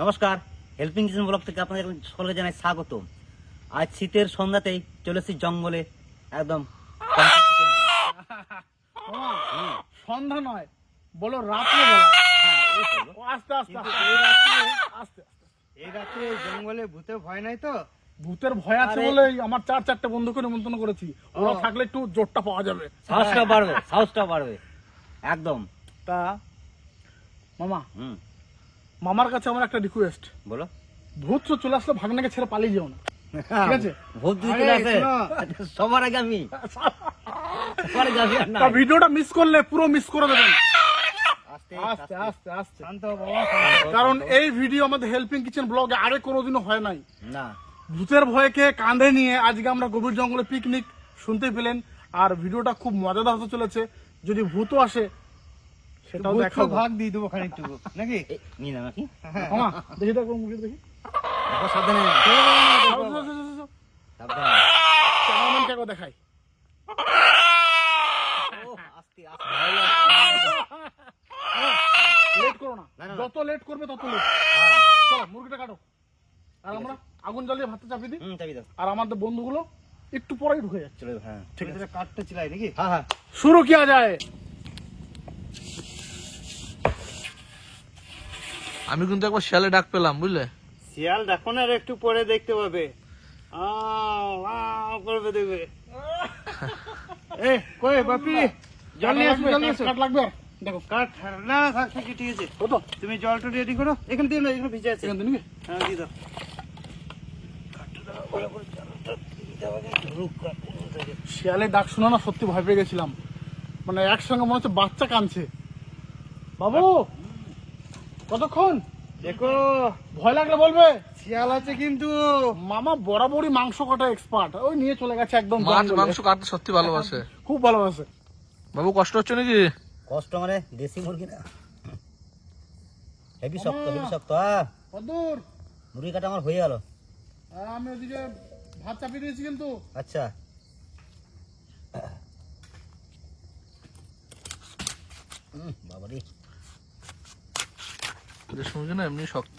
নমস্কার, helping kitchen blog থেকে আপনাদের সকলকে জানাই স্বাগতম। আজ শীতের সন্ধ্যাতেই চলেছি জঙ্গলে, একদম সন্ধ্যা নয়, বলো রাত্রে বেলা। আস্তে আস্তে আস্তে এই রাত্রে জঙ্গলে ভূতের ভয় নাই তো? ভূতের ভয় আছে বলে আমার 4-4টে বন্ধুকে নিমন্ত্রণ করেছি। ওরা থাকলে একটু জোরটা পাওয়া যাবে, সাহসটা বাড়বে একদম। তা মামা, মামার কাছে আমার একটা রিকোয়েস্ট। বলো। ভূত তো চলে আসলে ভাগনাকে ছেড়ে পালিয়ে যেও না, ঠিক আছে? ভূত যদি আসে সবার আগে আমি, তা ভিডিওটা মিস করলে পুরো মিস করে দেবেন। আস্তে আস্তে আস্তে আস্তে, শান্ত বাবা, কারণ এই ভিডিও আমাদের হেল্পিং কিচেন ব্লগে আগে কোনোদিনও হয় নাই। না, ভূতের ভয়কে কাঁধে নিয়ে আজকে আমরা গভীর জঙ্গলে পিকনিক, শুনতে পেলেন। আর ভিডিওটা খুব মজাদার হতে চলেছে। যদি ভূতও আসে সেটাও দেখাবো। ভাগ দিয়ে দেবো খানিকটু নাকি? নিয়ে নাও নাকি? মামা দেখি দেখো, মুখে দেখি। দেখো, সাবধানে সাবধানে। ক্যামেরাম্যানকে একবার দেখাই। ও, আস্তে আস্তে। লেট করো না, না, না, না। যত লেট করবে তত লেট। চলো মুরগিটা কাটো, আর আমরা আগুন জ্বালিয়ে ভাতটা চাপিয়ে দিই। চাবি দাও। আর আমাদের বন্ধুগুলো একটু পরেই ঢুকে যাচ্ছে। চলো, হ্যাঁ ঠিক আছে, কাঠটা চিলাই নাকি? হ্যাঁ হ্যাঁ। শুরু কিয়া যায়। আমি কিন্তু একবার শিয়ালে ডাক পেলাম, বুঝলে? শিয়াল দেখো না, আর একটু পরে দেখতে পাবে। আও আও করবে, দেখবে। এ কই বাপি, জল নিয়ে আসবে, জল নিয়ে আসো। কাট লাগবে আর? দেখো কাঠ না থাক, ঠিক আছে। কত তুমি জলটা রেডি করো, এখানে দিয়ে না, এখানে ভিজে আছে। এখান থেকে নিবি? হ্যাঁ দিয়ে দাও। শিয়ালের ডাক শুনে না সত্যি ভয় পেয়ে গেছিলাম। মানে একসঙ্গে মনে হচ্ছে বাচ্চা কাঁদছে। বাবু কতক্ষণ? দেখো, ভয় লাগলে বলবে। শিয়াল আছে কিন্তু। মামা বরাবরই মাংস কাটা এক্সপার্ট, ওই নিয়ে চলে গেছে একদম মাছ জঙ্গলে। মাংস কাটতে সত্যি ভালোবাসে। খুব ভালোবাসে। বাবু কষ্ট হচ্ছে নাকি? কষ্ট মানে দেশি মুরগি না, হেভি শক্ত, হেভি শক্ত। কদূর? মুরগি কাটা আমার হয়ে গেল। আমি ওদিকে ভাত চাপিয়ে দিয়েছি কিন্তু। আচ্ছা, বাবারি শুনছি না, এমনি শক্ত।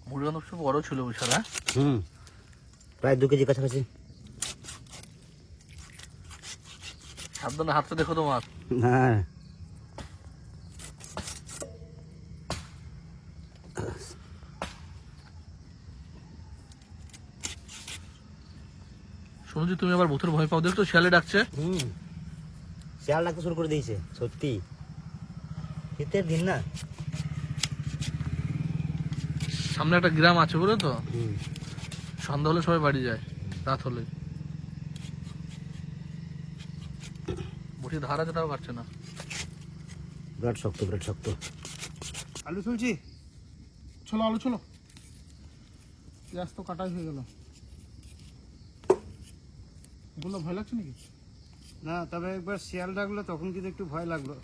মুরগি তো খুব বড় ছিল বিশাল। হ্যাঁ, প্রায় 2 কেজি কাছাকাছি। সাবধানে হাতটা দেখো তোমার। হ্যাঁ, শুনছি তুমি আবার ভূতের ভয় পাও, দেখছো শিয়ালে ডাকছে। শিয়াল ডাকতে শুরু করে দিয়েছে। সত্যি শীতের দিন না। সামনে একটা গ্রাম আছে, বুঝলো তো? সন্ধ্যা হলে সবাই বাড়ি যায়, রাত হলে। বসে ধার আছে, তাও কাটছে না। বিরাট শক্ত, বিরাট শক্ত। আলু শুনছি। চলো আলু চলো, পেঁয়াজ তো কাটাই হয়ে গেল। এগুলো ভয় লাগছে নাকি? না, তবে একবার শিয়াল ডাকলো তখন কিন্তু একটু ভয় লাগলো।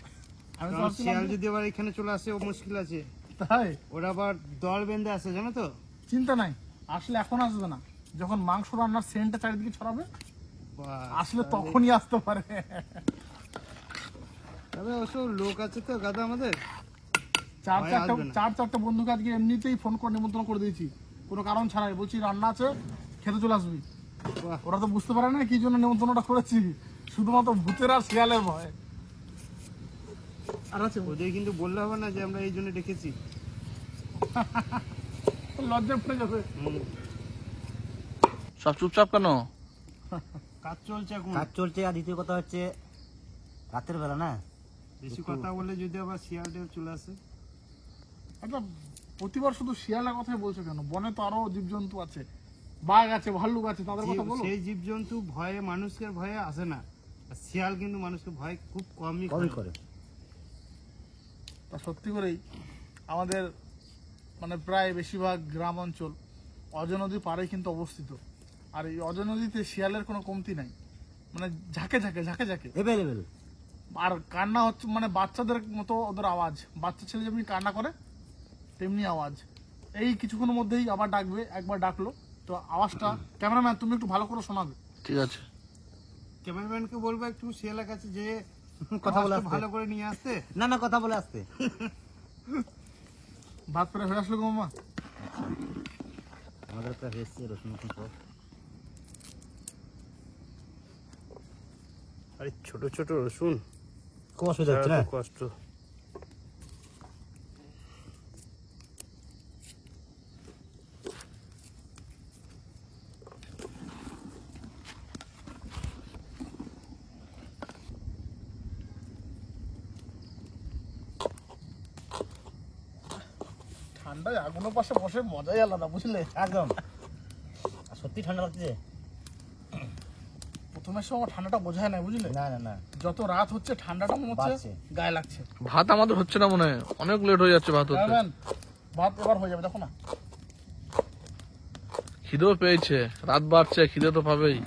আমি তো কারণ ভাবছিলাম শিয়াল যে- যদি আবার এখানে চলে আসে, ও মুশকিল আছে। তাই ওরা আবার দল বেঁধে আসে, জানো তো? চিন্তা নাই, আসলে এখন আসবে না, যখন মাংস রান্নার সেন্টটা চারিদিকে ছড়াবে আসলে তখনই আসতে পারে। তবে ওসব লোক আছে তো গাদা আমাদের। চার ভয় চারটে আসবে না। চার চারটে বন্ধুকে আজকে এমনিতেই ফোন করে নিমন্ত্রণ করে দিয়েছি, কোনো কারণ ছাড়াই। বলছি রান্না আছে, খেতে চলে আসবি। বাহ। ওরা তো বুঝতে পারে না কি জন্য নিমন্ত্রণটা করেছি, শুধুমাত্র ভূতের আর শিয়ালের ভয়। আর আছে ওদের কিন্তু বললে হবে না যে আমরা এই জন্য ডেকেছি। লজ্জা পড়ে যাবে। সব চুপচাপ কেন? কাজ চলছে এখন। কাজ চলছে। আর দ্বিতীয় কথা হচ্ছে রাতের বেলা না, বেশি কথা বলে যদি আবার শিয়াল টেয়াল চলে আসে। আচ্ছা, প্রতিবার শুধু শিয়ালের কথাই বলছো কেন? বনে তো আরো জীবজন্তু আছে, বাঘ আছে, ভাল্লুক আছে, তাদের কথা বলো। সেই জীবজন্তু ভয়ে, মানুষের ভয়ে আসে না। আর শিয়াল কিন্তু মানুষকে ভয় খুব কমই কমই করে। করে। তা সত্যি করেই আমাদের মানে প্রায় বেশিরভাগ গ্রাম অঞ্চল অজয় নদীর পাড়ে কিন্তু অবস্থিত। আর এই অজয় নদীতে শিয়ালের কোনো কমতি নাই, মানে ঝাঁকে ঝাঁকে ঝাঁকে ঝাঁকে। এভেলেবেল। আর কান্না হচ্ছে মানে বাচ্চাদের মতো ওদের আওয়াজ, বাচ্চা ছেলে যেমনি কান্না করে তেমনি আওয়াজ। এই কিছুক্ষণের মধ্যেই আবার ডাকবে, একবার ডাকলো তো আওয়াজটা। ক্যামেরাম্যান তুমি একটু ভালো করে শোনাবে। ঠিক আছে। ক্যামেরাম্যানকে বলবো একটু শিয়ালের কাছে যে কথা বলে আওয়াজটা আসতে। ভালো করে নিয়ে আসতে। না না, কথা বলে আসতে। ভাত প্রায় হয়ে আসলো গো মামা। আমাদের একটা হয়েছে রসুন সব। আরে ছোট ছোট রসুন, খুব অসুবিধা হচ্ছে না? খুব কষ্ট। ঠান্ডায় আগুনের পাশে বসে মজাই আলাদা, বুঝলে? একদম। আর সত্যি ঠান্ডা লাগছে। প্রথমের সময় আমার ঠান্ডাটা বোঝায় না, বুঝলে? না না না, যত রাত হচ্ছে ঠান্ডাটা মনে হচ্ছে বাড়ছে। গায়ে লাগছে। ভাত আমাদের হচ্ছে না মনে হয়, অনেক লেট হয়ে যাচ্ছে ভাত হতে। জানেন, ভাত এবার হয়ে যাবে, দেখো না। খিদেও পেয়েছে, রাত বাড়ছে, খিদে তো পাবেই।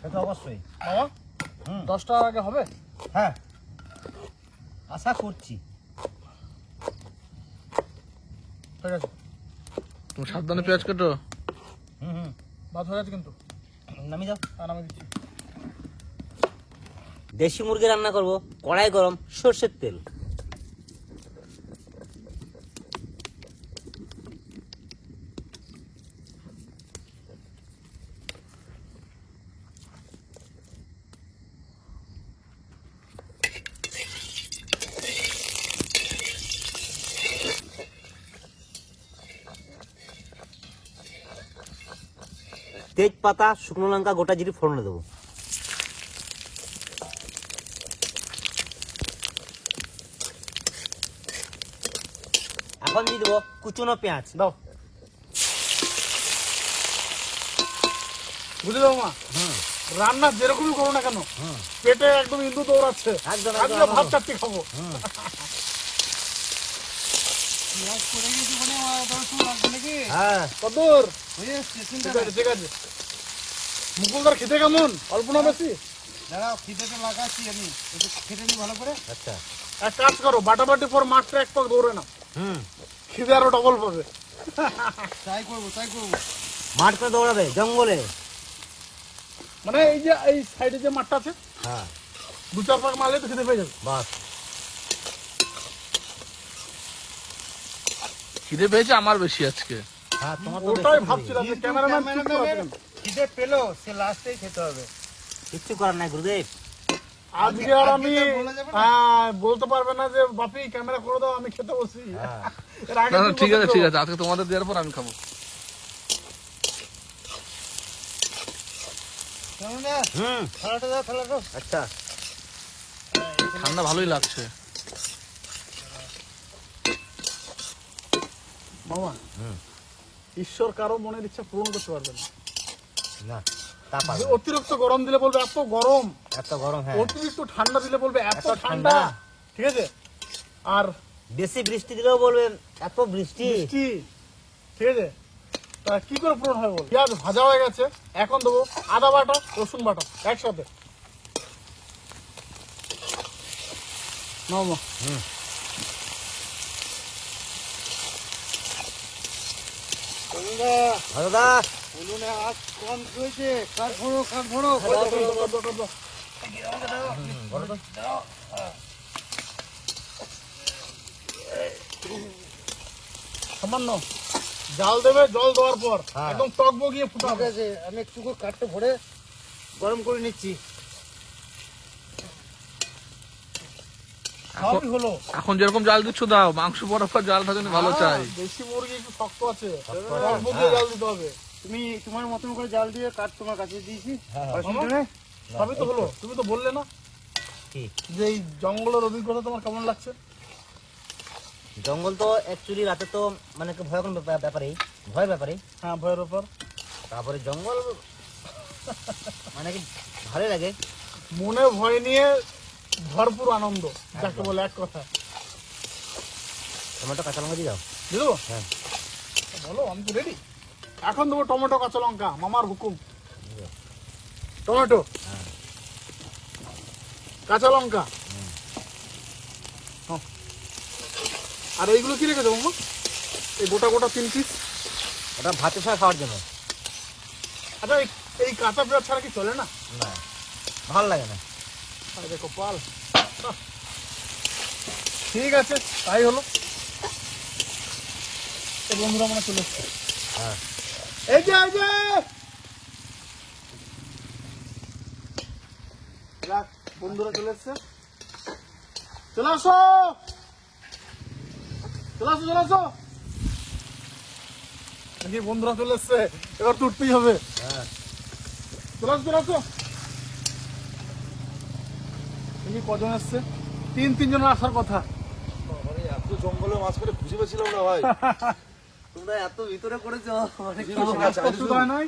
সে তো অবশ্যই। বাবা, হুম। 10টার আগে হবে? হ্যাঁ, আশা করছি। ঠিক আছে, তুমি সাবধানে পেঁয়াজ কাটো। হুম হুম, ভাত হয়ে গেছে কিন্তু। নামিয়ে দাও। আর আমি দিচ্ছি। দেশি মুরগি রান্না করব, কড়াই গরম, সর্ষের তেল। তেজপাতা, শুকনো লঙ্কা, গোটা জিরে ফোড়নে দেবো। এখন দিয়ে দেবো কুচনো পেঁয়াজ। দাও। বুঝলে মামা, হুম রান্না যেরকমই করো না কেন, হুম, পেটে একদম ইন্দু দৌড়াচ্ছে। একদম, আজকে একদম। ভাত চারটি খাবো। হুম। হ্যাঁ, কদূর? ঠিক আছে, ঠিক আছে। মুকুলদার খেতে কেমন? অল্প না বেশি? দাঁড়াও, খিদেটা লাগাচ্ছি আমি, একটু খেতে নি ভালো করে। আচ্ছা। এক কাজ করো, বাটাবাটি পর মাঠটা এক পাক দৌড়ে না, হুম, খিদে আরো ডবল পাবে। তাই করবো, তাই করবো। মাঠ করে দৌড়াবে জঙ্গলে। মানে এই যে এই সাইডে যে মাঠটা আছে, হ্যাঁ, 2-4 পাক মারলে তো খেতে পেয়ে যাবে। বাস। খিদে পেয়েছে আমার বেশি আজকে। হ্যাঁ, তোমার তো ওটাই বেশি ভাবছিলাম যে কিন্তু ক্যামেরাম্যান চুপ করে ক্যামেরাম্যানের আছেন। খিদে পেলো, সে লাস্টেই খেতে হবে। কিচ্ছু করার নাই গুরুদেব। আজকে আর আমি আজকে তো বলা যাবে না। বলতে পারবে না যে বাপি ক্যামেরা করে দাও, আমি খেতে বসি। হ্যাঁ। এর আগে না না, দিন ঠিক আছে বলতো, ঠিক আছে, আজকে তোমাদের দেওয়ার পর আমি খাবো। কেমন না? হুম, থালাটা দাও, থালাটা। আচ্ছা। ঠান্ডা ভালোই লাগছে। মামা, হুম, ঈশ্বর কারো মনের ইচ্ছা পূরণ করতে পারবে না। না তা যে পারবে। অতিরিক্ত গরম দিলে বলবে এত গরম, এত গরম, হ্যাঁ। অতিরিক্ত ঠান্ডা দিলে বলবে এত এত ঠান্ডা। ঠান্ডা। ঠিক আছে, আর বেশি বৃষ্টি দিলেও বলবেন এত বৃষ্টি। মিষ্টি, ঠিক আছে, তা কি করে পূরণ হবে বল? পেঁয়াজ ভাজা হয়ে গেছে, এখন দেবো আদা বাটা, রসুন বাটা একসাথে। মামা, হুম, ভালো দা। উনুনে আজ কম হয়েছে, কাঠ ভরো, কাঠ ভরো। বলো তো। সামান্য জাল দেবে, জল দেওয়ার পর হ্যাঁ। একদম টক বগিয়ে ঠিক ফুটাবে। আছে, আমি একটু কাঠটা ভরে গরম করে নিচ্ছি। সবই হলো। এখন যেরকম জাল দিচ্ছ দাও, মাংস বরাবর জালটা যেন ভালো চাই। দেশি মুরগি একটু শক্ত আছে, শক্ত টক আছে, বগিয়ে হ্যাঁ। জাল দিতে হবে। তুমি তোমার মতন করে জাল দিয়ে কাঠ তোমার কাছে দিয়েছি, হ্যাঁ, অসুবিধা নেই। সবই তো হলো। তুমি তো বললে না কি? যে এই জঙ্গলের অভিজ্ঞতা তোমার কেমন লাগছে? জঙ্গল তো অ্যাকচুয়ালি রাতে তো মানে একটু ভয় কোনো ব্যাপারেই, ভয়ের ব্যাপারেই। হ্যাঁ, ভয়ের ব্যাপার। তারপরে জঙ্গল মানে কি ভালোই লাগে। মনে ভয় নিয়ে ভরপুর আনন্দ, যাকে বলে এক কথা। টমেটো কাঁচা লঙ্কা দিয়ে দাও। বুঝলো? হ্যাঁ, বলো, আমি তো রেডি। এখন দেবো টমেটো, কাঁচা লঙ্কা, মামার হুকুম। টমেটো, হ্যাঁ, কাঁচা লঙ্কা, হ্যাঁ। আর এইগুলো কি রেখেছো মামা? এই গোটা গোটা 3 পিস। ওটা ভাতের সাথে খাওয়ার জন্য। আচ্ছা, এই কাঁচা পেঁয়াজ ছাড়া কি চলে না? না, ভালো লাগে না। আরে কপাল। ঠিক আছে, তাই হলো। তো বন্ধুরা মনে চলে এসছে। এই যে যাক, বন্ধুরা চলে এসছে। চলে আসো দেখি বন্ধুরা চলে এসছে, এবার তো উঠতেই হবে। চলে আসো দেখি কজন এসছে। তিনজনের আসার কথা। এত জঙ্গলে মাছ করে খুঁজে পেয়েছিলাম না ভাই। তোমরা এত ভিতরে করেছো কষ্ট হয় নয়?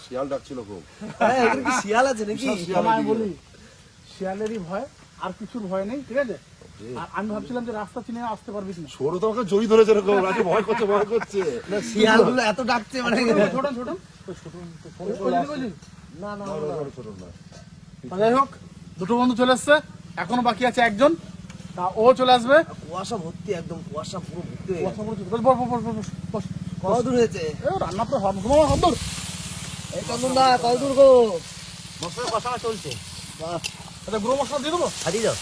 শিয়াল ডাকছিল খুব। শিয়াল আছে নাকি? আমি বলি শিয়ালেরই ভয়, আর কিছুর ভয় নেই, ঠিক আছে? আর আমি ভাবছিলাম যে রাস্তা চিনে আসতে পারবি কিনা। ছোট তো আমাকে জড়ি ধরেছে এরকম, আজকে ভয় করছে। শিয়াল গুলো এত ডাকছে মানে ছোট ছোট না। যাই হোক, দুটো বন্ধু চলে এসছে, এখনো বাকি আছে একজন, তা ও চলে আসবে। কুয়াশা ভর্তি, একদম কুয়াশা পুরো ভর্তি হয়ে গেছে। বস। কত দূর হয়েছে? রান্না তো হবে দূর। এই চন্দনদা কত দূর গো? মশলা কষানো চলছে। আচ্ছা, গুঁড়ো মশলা দিয়ে দেবো। হারিয়ে যাও।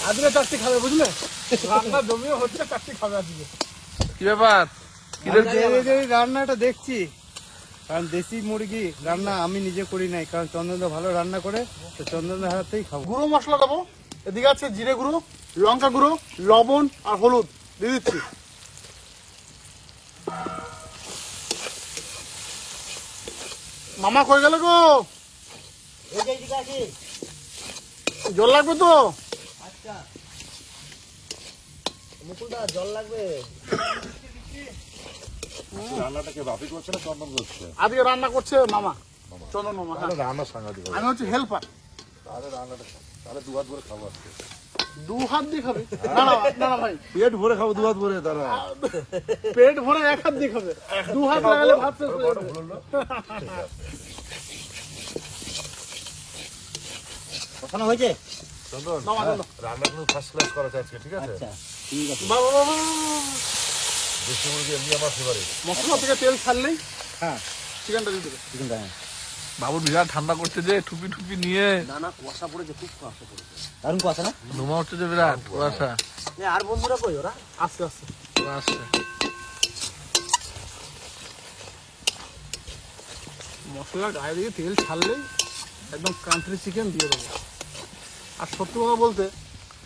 আজকে চারটি খাবে, বুঝলে? রান্না জমিও হচ্ছে, চারটি খাবে আজকে। কি ব্যাপার? রান্নাটা দেখছি, কারণ দেশি মুরগি রান্না আমি নিজে করি নাই, কারণ চন্দনদা ভালো রান্না করে, তো চন্দনদার হাতেই খাবো। গুঁড়ো মশলা দেবো, এদিকে আছে জিরে গুঁড়ো, লঙ্কা গুঁড়ো, লবণ আর হলুদ দিয়ে দিচ্ছি। মামা কই গেল গো? জল লাগবে তো? মুকুলদা জল লাগবে। রান্নাটাকে বাপি করছে না চন্দন করছে? আজকে রান্না করছে মামা, চন্দন মামা। হ্যাঁ। রান্না সাংঘাতিক হবে। আমি হচ্ছে হেল্পার। তাহলে রান্নাটা তাহলে 2 হাত ভরে খাবো আজকে। 2 হাত দিয়ে খাবে? না ভাই, পেট ভরে খাবো 2 হাত ভরে। দাঁড়া, পেট ভরে 1 হাত দিয়ে খাবে, 2 হাত লাগালে ভাত শেষ হয়ে যাবে। কষানো হয়েছে? চন্দন নামা, হ্যাঁ, নামা। রান্না কিন্তু ফার্স্ট ক্লাস করা আছে আজকে, ঠিক আছে? আচ্ছা ঠিক আছে। বাবা, দেশি মুরগি এমনি আমার ফেভারিট। মশলা থেকে তেল ছাড়লেই হ্যাঁ চিকেনটা দিয়ে দেবে। চিকেনটা হ্যাঁ। বাবুর বিরাট ঠান্ডা করছে যে, টুপি নিয়ে না কুয়াশা পড়েছে, খুব কুয়াশা পড়েছে। দারুণ কুয়াশা না? ধুমা হচ্ছে যে বিরাট কুয়াশা। আর বন্ধুরা কই ওরা? আস্তে আস্তে আসছে। মশলার গায়ে দিয়ে তেল ছাড়লেই একদম কান্ট্রি চিকেন দিয়ে দেবো। আর সত্যি কথা বলতে,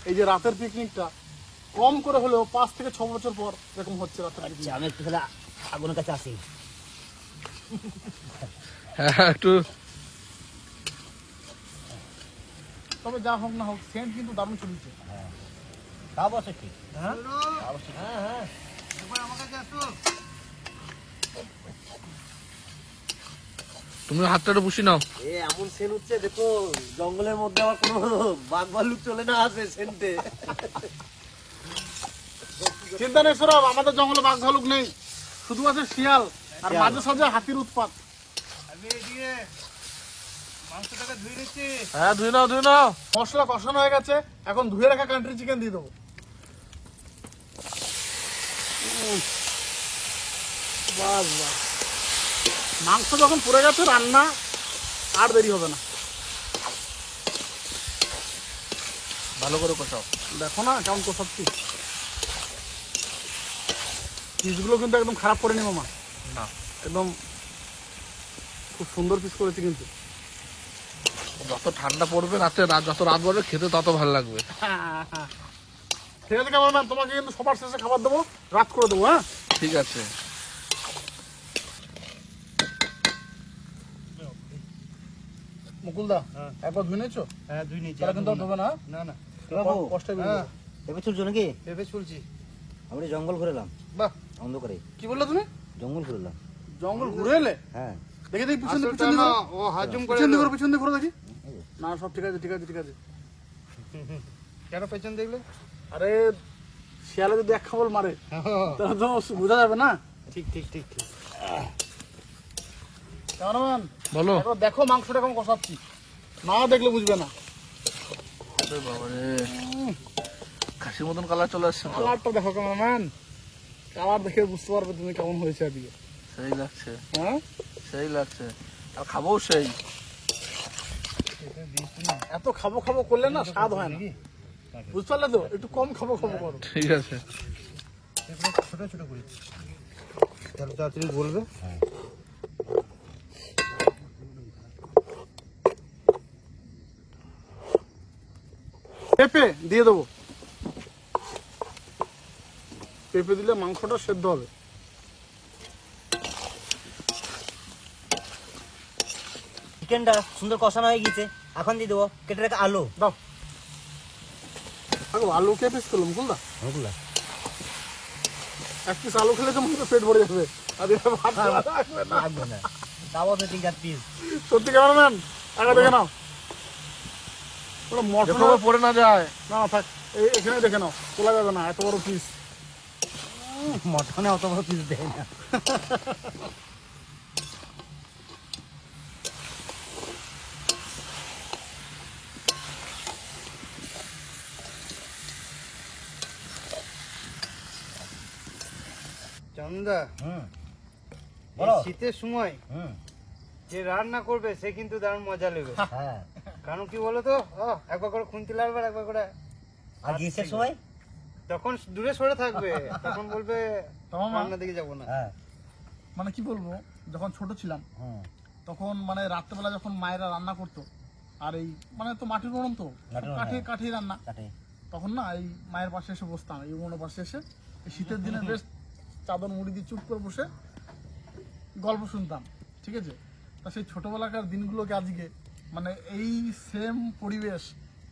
এই যে রাতের পিকনিকটা কম করে হলেও 5 থেকে 6 বছর পর এরকম হচ্ছে রাতের পিকনিক। আমি একটু তাহলে আগুনের কাছে আসি। হ্যাঁ একটু তবে যা হোক না হোক, সেন্ট কিন্তু দারুণ চলছে। তা বসে ঠিক। হ্যাঁ হ্যাঁ। তুমি হাতটা একটু পুষি নাও। এ এমন সেন হচ্ছে, দেখো জঙ্গলের মধ্যে আবার কোনো বাঘ ভাল্লুক চলে না আসে সেন্টে। চিন্তা নেই সরব, আমাদের জঙ্গলে বাঘ ভালুক নেই, শুধু আছে শিয়াল আর মাঝে সাঝে হাতির উৎপাত। মাংসটাকে ধুয়ে নিচ্ছি। হ্যাঁ ধুই নাও। মশলা কষানো হয়ে গেছে, এখন ধুয়ে রাখা কান্ট্রি চিকেন দিয়ে দেবো। বাস বাস, মাংস যখন পুড়ে গেছে, রান্না আর দেরি হবে না। ভালো করে কষাও। দেখো না কেমন কষাচ্ছি। পিসগুলো কিন্তু একদম খারাপ করেনি মামা, না একদম খুব সুন্দর পিস করেছি কিন্তু। যত ঠান্ডা পড়বে রাতে, যত রাত পড়বে খেতে তত ভালো লাগবে। ঠিক আছে ক্যামেরাম্যান, তোমাকে কিন্তু সবার শেষে খাবার দেবো, রাত করে দেবো। হ্যাঁ ঠিক আছে। মুকুলদা, একবার ধুয়ে নিয়েছো? হ্যাঁ ধুয়ে নিচ্ছি। তাহলে কিন্তু আর ধোবে না। না কষ্টে হ্যাঁ, এবার চলছো নাকি? ভেবে চলছি। আমরা জঙ্গল ঘুরেলাম বাহ, অন্ধকারে। কি বললে তুমি? জঙ্গল ঘুরেলাম। জঙ্গল ঘুরে এলে? হ্যাঁ দেখি দেখি পিছন দিকে, আসলটা পিছন না, দিকে ও হাজুম করে পিছন দিকে এলো। ঘুরো, পিছন দিকে ঘুরো দেখি। না সব ঠিক আছে, ঠিক আছে, ঠিক আছে। কেন পেছন দেখলে? আরে শিয়ালে যদি এক খাবল মারে তাহলে তো বোঝা যাবে না। ঠিক। ক্যামেরাম্যান, বলো। একবার দেখো মাংসটা কেমন কষাচ্ছি, না দেখলে বুঝবে না। আরে বাবারে, খাসির মতন কালার চলে আসছে তো। কালারটা দেখো ক্যামেরাম্যান, কালার দেখে বুঝতে পারবে তুমি কেমন হয়েছে আজকে। সেই লাগছে, হ্যাঁ সেই লাগছে। আর খাবো সেই। এত খাবো খাবো করলে না স্বাদ হয় না, বুঝতে পারলে তো? একটু কম খাবো খাবো করো। ঠিক আছে। ছোট ছোট করে তাহলে তাড়াতাড়ি বলবে। পেঁপে দিয়ে দেবো, পেঁপে দিলে মাংসটা সেদ্ধ হবে। চিকেনটা সুন্দর কষানো হয়ে গেছে, এখন দিয়ে দেবো কেটে রাখা আলু। দাও আলু কে পিস করলাম কুলদা, এক পিস আলু খেলে তো মনে পেট ভরে যাবে। আর এটা ভাত লাগবে না। লাগবে না, তাও তো 3-4 পিস। সত্যি ক্যামেরাম্যান আগে দেখে নাও, পুরো মটন পড়ে না যায়। না না থাক, এখানে দেখে নাও, তোলা যাবে না এত বড় পিস। মটনে অত বড় পিস দেয় না। চন্দা, হুম, এই বলো। শীতের সময় হুম, যে রান্না করবে সে কিন্তু দারুণ মজা নেবে। হ্যাঁ। কারণ কি বলতো, একবার করে খুন্তি লাগবে আর একবার করে, আর গ্রীষ্মের সময়? তখন দূরে সরে থাকবে, তখন বলবে তোমার মা? রান্নার দিকে যাবো না। হ্যাঁ। মানে কি বলবো, যখন ছোট ছিলাম হুম, তখন মানে রাত্রেবেলা যখন মায়েরা রান্না করতো, আর এই মানে তো মাটির উনুন তো, মাটির উনুন, কাঠে হ্যাঁ। কাঠে রান্না, কাটে। তখন না এই মায়ের পাশে এসে বসতাম, এই উনুনের পাশে এসে এই শীতের দিনে বেশ চাদর মুড়ি দিয়ে চুপ করে বসে গল্প শুনতাম, ঠিক আছে। তা সেই ছোটবেলাকার দিনগুলোকে আজকে মানে এই সেম পরিবেশ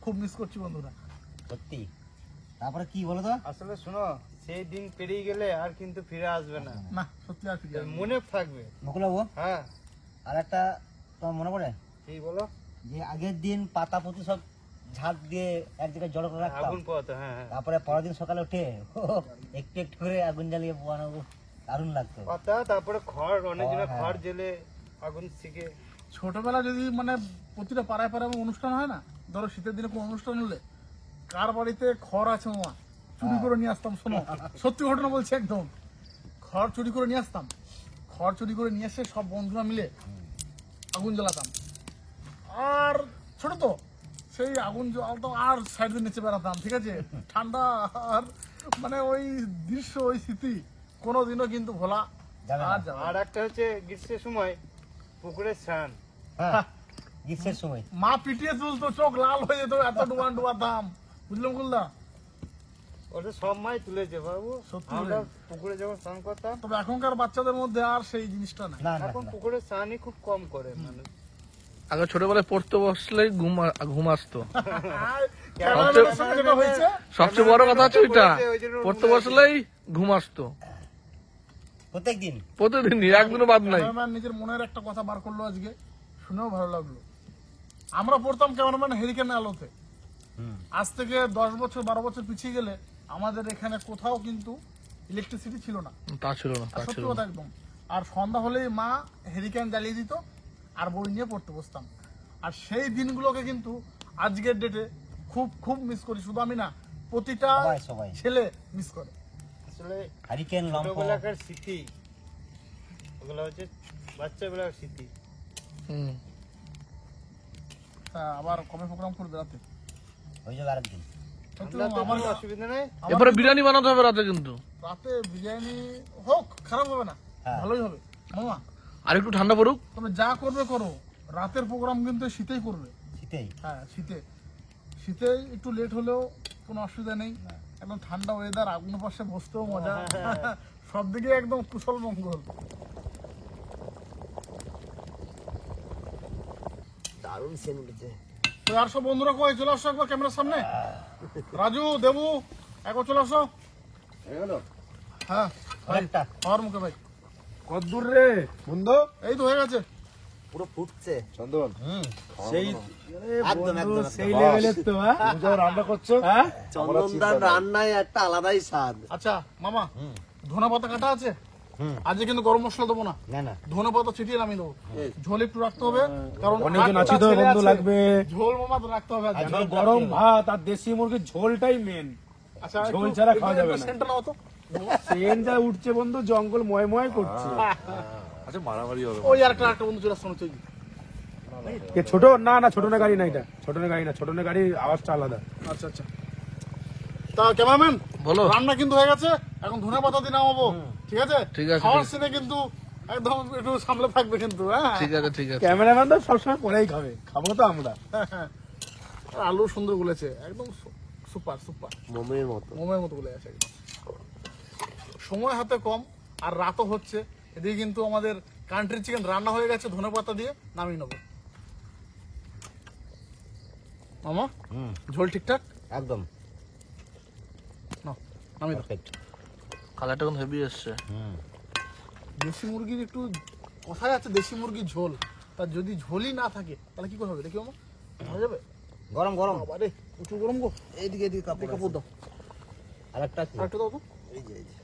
খুব মিস করছি বন্ধুরা। সত্যি। তারপরে কি বলো তো? আসলে শোনো, সেই দিন পেরিয়ে গেলে আর কিন্তু ফিরে আসবে না, না সত্যি আর ফিরে আসবে না। মনে থাকবে। মুকুলবাবু, হ্যাঁ, আর একটা তোমার মনে পড়ে কি বলো? যে আগের দিন পাতা পুঁতি সব ঝাঁক দিয়ে এক জায়গায় জড়ো করে রাখতাম, আগুন পোয়াতে, হ্যাঁ হ্যাঁ, তারপরে পরের দিন সকালে উঠে একটু একটু করে আগুন জ্বালিয়ে পোয়ানো, দারুণ লাগতো। পাতা, তারপরে খড়, অনেক দিনে হ্যাঁ। খড় জেলে আগুন শিখে। ছোটবেলা যদি মানে প্রতিটা পাড়ায় পাড়ায় অনুষ্ঠান হয় না, ধরো শীতের দিনে কোনো অনুষ্ঠান হলে কার বাড়িতে খড় আছে মামা, চুরি করে নিয়ে আসতাম। শোনো সত্যি ঘটনা বলছি, একদম খড় চুরি করে নিয়ে আসতাম, খড় চুরি করে নিয়ে এসে সব বন্ধুরা মিলে আগুন জ্বালাতাম। আর ছোট তো সেই আগুন জ্বালাতাম আর সাইড দিয়ে নিচে বেড়াতাম, ঠিক আছে। ঠান্ডা আর মানে ওই দৃশ্য, ওই স্মৃতি কোনোদিনও কিন্তু ভোলা যাবে না। আর যাবে না। আর একটা হচ্ছে গ্রীষ্মের সময় পুকুরে স্নান। হ্যাঁ, গ্রীষ্মের সময় মা পিটিয়ে তুলতো, চোখ লাল হয়ে যেত, এত ডুবাতাম, বুঝলাম গুলদা। ওটা সব মাই তুলেছে বাবু, সত্যি আমরা বলে। পুকুরে যখন স্নান করতাম। তবে এখনকার বাচ্চাদের মধ্যে আর সেই জিনিসটা নাই। না না এখন না। পুকুরে স্নানই খুব কম করে মানুষ। আগে ছোটবেলায় পড়তে বসলেই ঘুম আসতো। ক্যামেরাম্যানের সঙ্গে যেটা হয়েছে, সবচেয়ে বড় কথা হচ্ছে ওইটা, পড়তে বসলেই ঘুম আসতো প্রত্যেকদিন। প্রতিদিনই, একদিনও বাদ নাই। ক্যামেরাম্যান নিজের মনের একটা কথা বার করলো আজকে, শুনেও ভালো লাগলো। আমরা পড়তাম ক্যামেরাম্যান হেরিকেন আলোতে, হুম, আজ থেকে 10 বছর 12 বছর পিছিয়ে গেলে আমাদের এখানে কোথাও কিন্তু ইলেকট্রিসিটি ছিল না, তা ছিল না, তা সত্যি ছিল কথা না। একদম। আর সন্ধ্যা হলেই মা হেরিকেন জ্বালিয়ে দিত আর বই নিয়ে পড়তে বসতাম। আর সেই দিনগুলোকে কিন্তু আজকের ডেটে খুব খুব মিস করি, শুধু আমি না, প্রতিটা সবাই সবাই। ছেলে মিস করে। আসলে হারিকেন, লম্ফ। ছোটবেলাকার স্মৃতি, ওগুলো হচ্ছে বাচ্চাবেলার স্মৃতি। হুম। তা আবার কবে প্রোগ্রাম করবে রাতে? হয়ে যাবে আরেকদিন। সত্যি আমরা তো আমার কোনো অসুবিধা নেই। আমার এরপরে বিরিয়ানি বানাতে হবে রাতে কিন্তু। রাতে বিরিয়ানি হোক, খারাপ হবে না, হ্যাঁ। ভালোই হবে মামা। আর একটু ঠান্ডা পড়ুক। তবে যা করবে করো, রাতের প্রোগ্রাম কিন্তু শীতেই করবে। শীতেই। হ্যাঁ শীতে, শীতে একটু লেট হলেও কোনো অসুবিধা নেই, একদম ঠান্ডা ওয়েদার, আগুনের পাশে বসতেও মজা, সব দিকে একদম কুশল মঙ্গল। দারুণ সেন্ট উঠেছে। তো আর সব বন্ধুরা কই চলে আসো একবার ক্যামেরার সামনে, রাজু দেবু একবার চলে আসো। হ্যাঁ অনেকটা। আর মুখে ভাই কদ্দূর রে বন্ধু? এই তো হয়ে গেছে। পুরো ফুটছে। চন্দন হুম, সেই একদম একদম সেই লেভেলের তো, হ্যাঁ? তুমি যখন রান্না করছো, হ্যাঁ, চন্দনদার রান্নায় একটা আলাদাই স্বাদ। আচ্ছা মামা, ধনে পাতা কাটা আছে? হুম। আজকে কিন্তু গরম মশলা দেবো না, না না, ধনে পাতা ছিটিয়ে নামিয়ে দেবো। ঝোল একটু রাখতে হবে, কারণ অনেকজন আটটা আছি তো, ছেলে বন্ধু আছে। লাগবে। ঝোল মামা তো রাখতে হবে আজকে। ঝোল গরম রাখতে হবে। ভাত আর দেশি মুরগির ঝোলটাই মেন। আচ্ছা ঝোল ছাড়া খাওয়া যাবে না। সেন্টার নাও তো। ট্রেন যা উঠছে বন্ধু, জঙ্গল ময় ময় করছে। আচ্ছা মারামারি হবে। ওই আর একটা বন্ধু চলে আসছে চল। কে ছোট? না না, ছোট না গাড়ি না, এটা ছোট না গাড়ি না, ছোট না গাড়ির আওয়াজটা আলাদা। আচ্ছা আচ্ছা তা ক্যামেরাম্যান বলো। রান্না কিন্তু হয়ে গেছে, এখন ধনে পাতা দিয়ে নামাবো, ঠিক আছে? ঠিক আছে, খাওয়ার ঠিক আছে। সিনে কিন্তু একদম একটু সামলে থাকবে কিন্তু, হ্যাঁ? ঠিক আছে, ঠিক আছে। ক্যামেরাম্যান তো সবসময় পরেই খাবে, খাবো তো আমরা। আর আলু সুন্দর গুলেছে, একদম সুপার সুপার, মোমের মতো। মোমের মতো গুলে আছে একদম। সময় হাতে কম আর রাতও হচ্ছে, এদিকে কিন্তু আমাদের কান্ট্রি চিকেন রান্না হয়ে গেছে, ধনে পাতা দিয়ে নামিয়ে নেবো। মামা ঝোল ঠিকঠাক একদম নাও, নামিয়ে দাও। পারফেক্ট। কালারটা এখন হেভি এসছে। দেশি মুরগির একটু কথাই আছে, দেশি মুরগির ঝোল, তা যদি ঝোলই না থাকে তাহলে কি করে হবে দেখি মামা? হয়ে যাবে? গরম গরম। বাবারে প্রচুর গরম গো। এইদিকে এদিকে কাপড় কাপড় দাও, আরেকটা আছে। আরেকটা দাও তো। এই যে এই যে।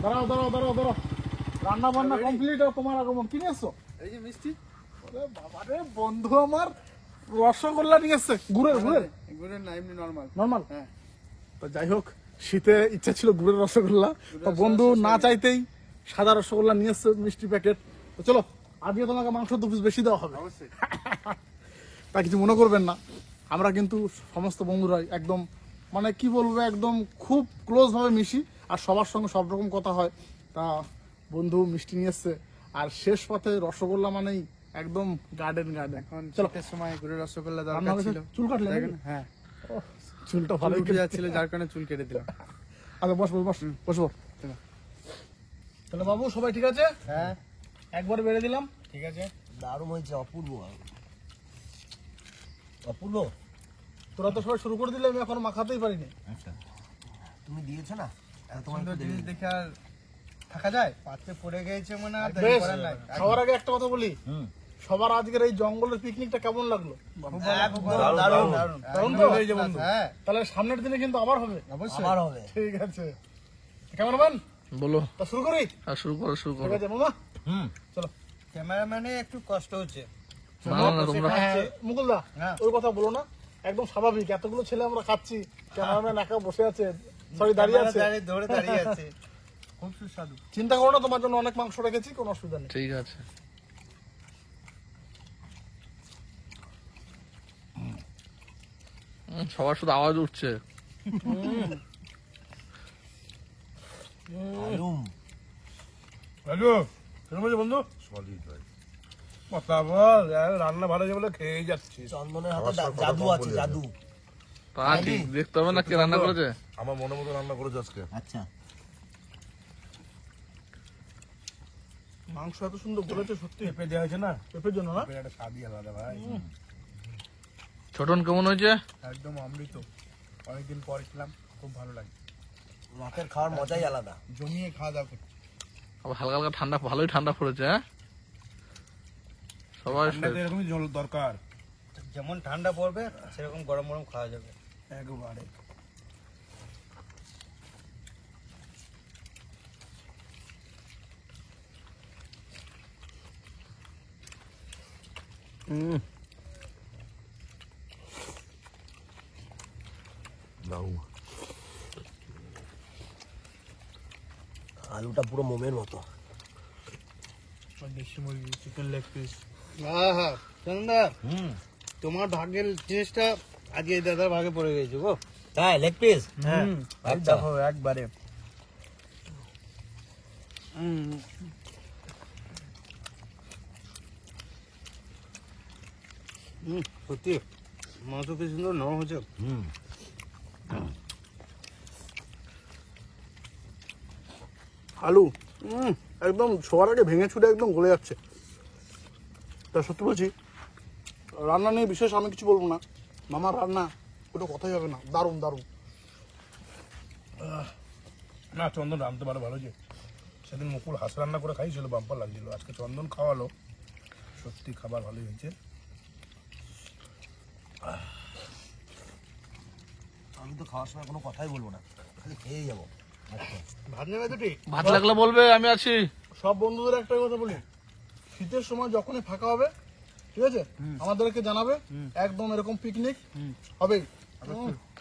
দাঁড়াও দাঁড়াও দাঁড়াও দাঁড়াও, রান্না বান্না কমপ্লিট, আর তোমার আগমন। কি নিয়ে এসছো? এই যে মিষ্টি, ওরে বাবারে, বন্ধু আমার রসগোল্লা নিয়ে এসছে, গুড়ের গুড়ের এগুলো না এমনি নরমাল। নর্মাল। হ্যাঁ। তো যাই হোক, শীতে ইচ্ছা ছিল গুড়ের রসগোল্লা, তো বন্ধু না চাইতেই সাদা রসগোল্লা নিয়ে এসছে মিষ্টি প্যাকেট। তো চলো, আজকে তোমাকে মাংস 2 পিস বেশি দেওয়া হবে। অবশ্যই। তা কিছু মনে করবেন না, আমরা কিন্তু সমস্ত বন্ধুরাই একদম মানে কি বলবো, একদম খুব ক্লোজ ভাবে মিশি, আর সবার সঙ্গে সব রকম কথা হয়। তা বন্ধু মিষ্টি নিয়ে এসছে, আর শেষ পথে রসগোল্লা মানেই একদম গার্ডেন গার্ডেন। এখন চলো, শীতের সময় গুড়ের রসগোল্লা রান্না দরকার হয়েছে? ছিল। চুল কাটলে নাকি? দেখেন, হ্যাঁ, চুলটা চুল ভালো উঠে যাচ্ছিল, যার কারণে চুল কেটে দিলাম। আচ্ছা বসবো বসবো। তাহলে বাবু সবাই ঠিক আছে? হ্যাঁ, একবার বেড়ে দিলাম। ঠিক আছে। দারুণ হয়েছে, অপূর্ব। অপূর্ব। তোরা তো সবাই শুরু করে দিলে, আমি এখন মাখাতেই পারিনি। আচ্ছা। তুমি দিয়েছো না? তোমার সুন্দর একটু জিনিস দেরি। দেখে আর থাকা যায়? পাত্রে পড়ে গেছে মানে আর দেরি বেশ, করার নাই। খাওয়ার আগে একটা কথা বলি, হুম। সবার আজকের এই জঙ্গলের পিকনিকটা কেমন লাগলো? একদম দারুণ। দারুণ তো? এই যে বন্ধু, হ্যাঁ, তাহলে সামনের দিনে কিন্তু আবার হবে। অবশ্যই। আবার হবে। ঠিক আছে, ক্যামেরাম্যান বলো। তা শুরু করি। আর শুরু করো, শুরু ঠিক করো। আছে মামা, হুম। চলো। ক্যামেরাম্যানে একটু কষ্ট হচ্ছে। না না তোমরা হ্যাঁ, মুকুলদা হ্যাঁ। ওই কথা বলো না, একদম স্বাভাবিক, এতগুলো ছেলে আমরা খাচ্ছি, ক্যামেরাম্যান একা বসে আছে, সরি দাঁড়িয়ে আছে। ধরে দাঁড়িয়ে আছে, খুব সুস্বাদু। চিন্তা করো না, তোমার জন্য অনেক মাংস রেখেছি, কোনো অসুবিধা নেই। ঠিক আছে। সবার শুধু আওয়াজ উঠছে। দারুণ। হ্যালো, কেমন আছো বন্ধু? কথা বল, রান্না ভালো যে বলে খেয়ে যাচ্ছি। চন্দনের হাতে জাদু আছে, জাদু। তা ঠিক দেখতে হবে না কে রান্না করেছে। আমার মনে মতো রান্না করেছে আজকে। আচ্ছা। মাংস এত সুন্দর করেছে সত্যি, পেঁপে দেওয়া হয়েছে না, পেঁপের জন্য না? পেঁপের একটা স্বাদই আলাদা ভাই, ছোটন কেমন হয়েছে? একদম অমৃত। অনেকদিন পর খেলাম, খুব ভালো লাগে। রাতের খাওয়ার মজাই আলাদা। জমিয়ে খাওয়া দাওয়া করছি। আবার হালকা হালকা ঠান্ডা, ভালোই ঠান্ডা পড়েছে। হ্যাঁ সবাই ঠান্ডাতে এরকমই জল দরকার, যেমন ঠান্ডা পড়বে সেরকম গরম গরম খাওয়া যাবে একবারে। দারুণ। আলুটা পুরো মোমের মতো। দেশি মুরগি, চিকেন লেগ পিস। হ্যাঁ চন্দা, হুম। তোমার ভাগ্যের জিনিসটা আজকে এই দাদার ভাগে পড়ে গেছে গো। তাই লেগ পিস? হ্যাঁ, আচ্ছা। দেখো একবারে। সত্যি মাংস কি সুন্দর নরম হয়েছে। হুম। আলু একদম সবার আগে ভেঙে ছুটে একদম গলে যাচ্ছে। তা সত্যি বলছি, রান্না নিয়ে বিশেষ আমি কিছু বলবো না, মামার রান্না ওটা কথাই হবে না, দারুণ দারুণ। না চন্দন রাঁধতে পারে ভালো, যে সেদিন মুকুল হাঁস রান্না করে খাইছিল, বাম্পার লাগছিল। আজকে চন্দন খাওয়ালো, সত্যি খাবার ভালোই হয়েছে। আমি তো খাওয়ার সময় কোনো কথাই বলবো না, খালি খেয়ে যাবো। ভাত নেবে দুটি? ভাত লাগলে বলবে, আমি আছি। সব বন্ধুদের একটা কথা বলি, শীতের সময় যখনই ফাঁকা হবে, ঠিক আছে, আমাদেরকে জানাবে, একদম এরকম পিকনিক হবেই।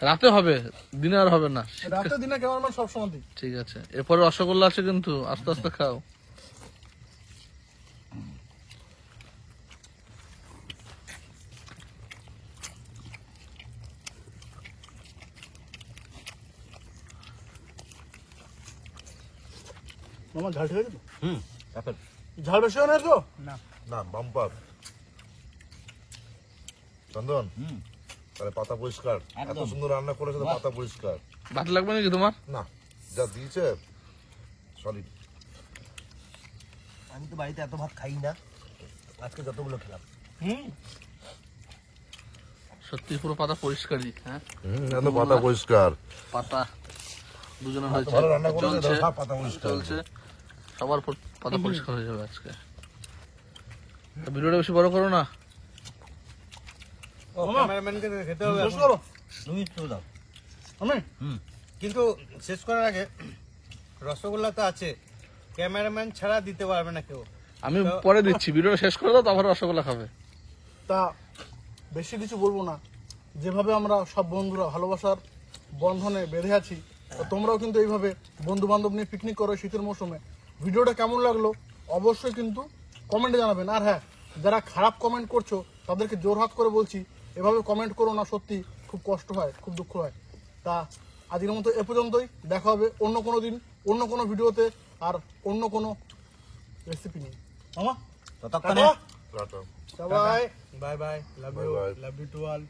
রাতে হবে, দিনে আর হবে না। রাতে দিনে ক্যামেরাম্যান সবসময় দিই। ঠিক আছে, এরপরে রসগোল্লা আছে কিন্তু, আস্তে আস্তে খাও। আমার ঝাল ঠিক আছে তো? হুম তারপর ঝাল বেশি হয় না তো? না বাম্পার চন্দন হুম তাহলে পাতা পরিষ্কার এত একদম। সুন্দর রান্না করেছে তো পাতা পরিষ্কার ভাত লাগবে নাকি তোমার? না যা দিয়েছে সলিড আমি তো বাড়িতে এত ভাত খাই না, আজকে যতগুলো খেলাম। সত্যি পুরো পাতা পরিষ্কারই। হ্যাঁ, এত পাতা পরিষ্কার পাতা দুজনে হয়েছে, ভালো রান্না করেছে চলছে তো, পাতা পরিষ্কার চলছে, সবার পাতা পরিষ্কার হয়ে যাবে আজকে। তা ভিডিওটা বেশি বড় করো না। ক্যামেরাম্যানকে খেতে হবে শেষ এখন। করো। তুমি তো দাও আমি কিন্তু শেষ করার আগে রসগোল্লা তো আছে, ক্যামেরাম্যান ছাড়া দিতে পারবে না কেউ। আমি পরে দিচ্ছি, ভিডিওটা শেষ করে দাও, তারপরে রসগোল্লা খাবে। তা বেশি কিছু বলবো না, যেভাবে আমরা সব বন্ধুরা ভালোবাসার বন্ধনে বেঁধে আছি, তো তোমরাও কিন্তু এইভাবে বন্ধু বান্ধব নিয়ে পিকনিক করো শীতের মৌসুমে। ভিডিওটা কেমন লাগলো অবশ্যই কিন্তু কমেন্টে জানাবেন। আর হ্যাঁ, যারা খারাপ কমেন্ট করছো তাদেরকে জোরহাত করে বলছি, এভাবে কমেন্ট করো না, সত্যি খুব কষ্ট হয়, খুব দুঃখ হয়। তা আজকের মতো এ পর্যন্তই, দেখা হবে অন্য কোনো দিন, অন্য কোনো ভিডিওতে, আর অন্য কোনো রেসিপি নিয়ে। মামা ততক্ষণে টাটা। টাটা সবাই bye bye, love Bye you, bye. Love you to all.